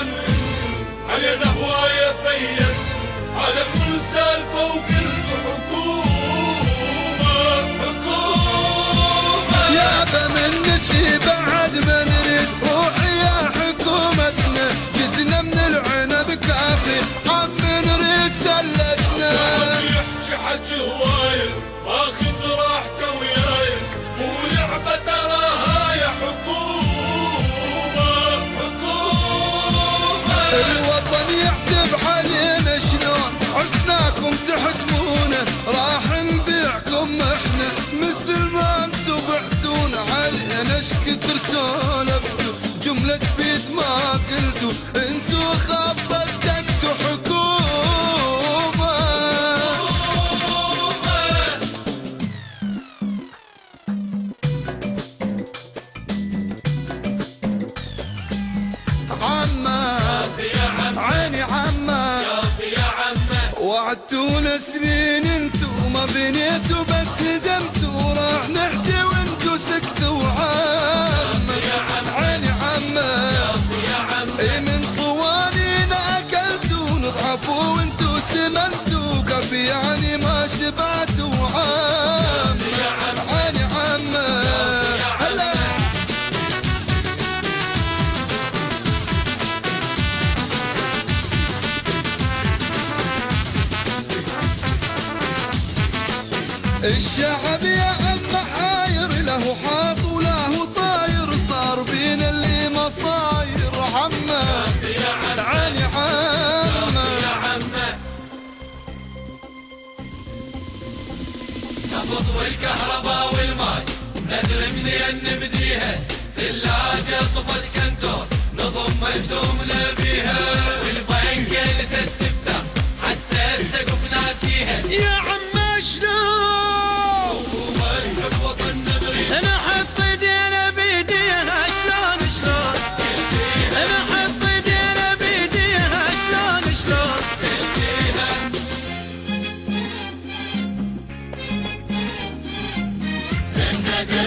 الوطن علينا هواية فيا على كل سالفة وقلب حكومة يابا منك بعد ما نريد روحي يا حكومتنا جزنا من العنب كافي عم نريد سلتنا يحكي حكي هواية ماخذ راحته وياي مو لعبة تراها يا حكومة الوطن يحتب علينا شلون عدناكم تحكمونا راح نبيعكم احنا مثل ما انتو بعتونا علينا ايش كثر سولفتوا جملة بيد ما قلتوا انتو خاف صدقتوا حكومة عيني عمه وعدتونا سنين انتو ما بنيتوا بس ندمتوا راح نحكي وانتو سكتوا عيني عمه اي من صوانينا اكلتوا نضعفوا وانتو سمنتوا كفي يعني ما شبعتوا عيني عمه هلا الشعب يا عم حاير له حاط وله طاير صار بينا اللي مصاير عمه عيني عمه نفض والكهرباء والماي ندري منين نبديها ثلاجة صفت كنتور نضم هدومنا بيها والبنك نسيت تفتح حتى السقف ناسيها يا عم انا حط ايدينا بيديها شلون انا حط ايدينا بيديها شلون جنة